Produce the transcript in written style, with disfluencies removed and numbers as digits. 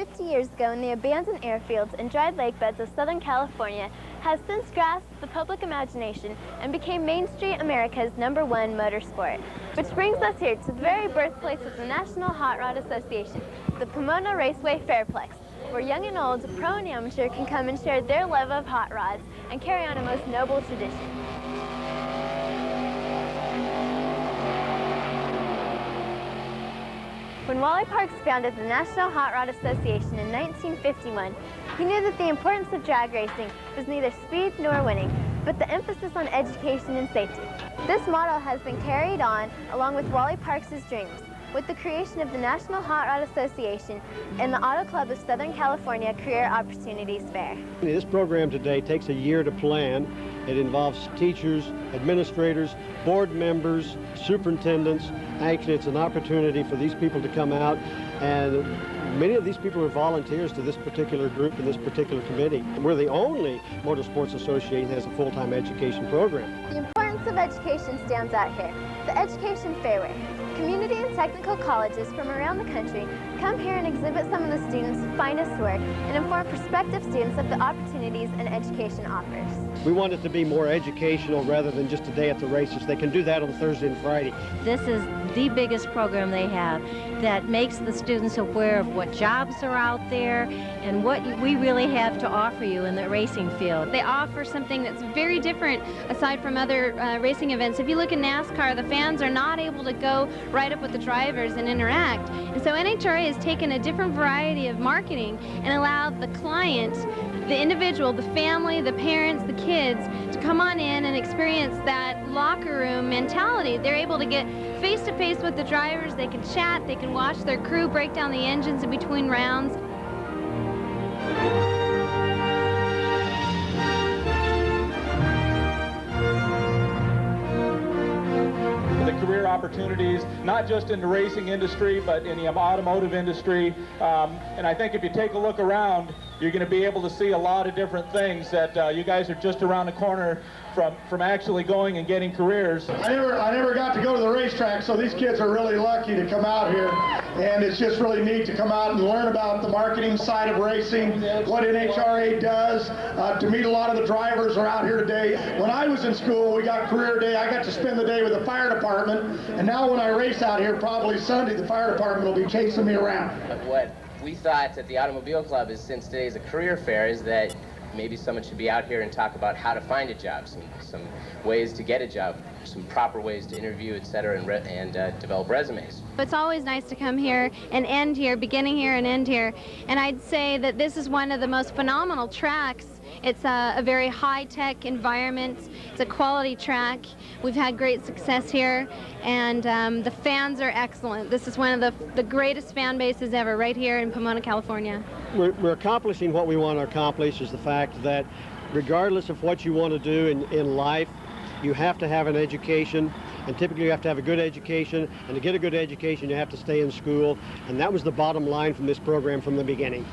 50 years ago in the abandoned airfields and dried lake beds of Southern California, has since grasped the public imagination and became Main Street America's #1 motorsport. Which brings us here to the very birthplace of the National Hot Rod Association, the Pomona Raceway Fairplex, where young and old, pro and amateur can come and share their love of hot rods and carry on a most noble tradition. When Wally Parks founded the National Hot Rod Association in 1951, he knew that the importance of drag racing was neither speed nor winning, but the emphasis on education and safety. This model has been carried on along with Wally Parks' dreams, with the creation of the National Hot Rod Association and the Auto Club of Southern California Career Opportunities Fair. This program today takes a year to plan. It involves teachers, administrators, board members, superintendents. Actually, it's an opportunity for these people to come out, and many of these people are volunteers to this particular group and this particular committee. We're the only motorsports association that has a full-time education program. The importance of education stands out here. The Education Fairway. Community and technical colleges from around the country come here and exhibit some of the students' finest work and inform prospective students of the opportunities and education offers. We want it to be more educational rather than just a day at the races. They can do that on Thursday and Friday. This is the biggest program they have that makes the students aware of what jobs are out there and what we really have to offer you in the racing field. They offer something that's very different aside from other racing events. If you look at NASCAR, the fans are not able to go right up with the drivers and interact. And so NHRA has taken a different variety of marketing and allowed the client, the individual, the family, the parents, the kids to come on in and experience that locker room mentality. They're able to get face-to-face with the drivers, they can chat, they can watch their crew break down the engines in between rounds. The career opportunities, not just in the racing industry, but in the automotive industry. And I think if you take a look around, you're going to be able to see a lot of different things that you guys are just around the corner from actually going and getting careers. I never got to go to the racetrack, so these kids are really lucky to come out here, and it's just really neat to come out and learn about the marketing side of racing, what NHRA does, to meet a lot of the drivers are out here today. When I was in school, we got career day. I got to spend the day with the fire department, and now when I race out here, probably Sunday, the fire department will be chasing me around. What we thought at the Automobile Club is, since today's a career fair, is that maybe someone should be out here and talk about how to find a job, some ways to get a job, some proper ways to interview, etc., and develop resumes. It's always nice to come here and end here, beginning here and end here. And I'd say that this is one of the most phenomenal tracks. It's a very high-tech environment. It's a quality track. We've had great success here, and the fans are excellent. This is one of the greatest fan bases ever, right here in Pomona, California. We're accomplishing what we want to accomplish, is the fact that regardless of what you want to do in life, you have to have an education, and typically you have to have a good education, and to get a good education you have to stay in school, and that was the bottom line from this program from the beginning.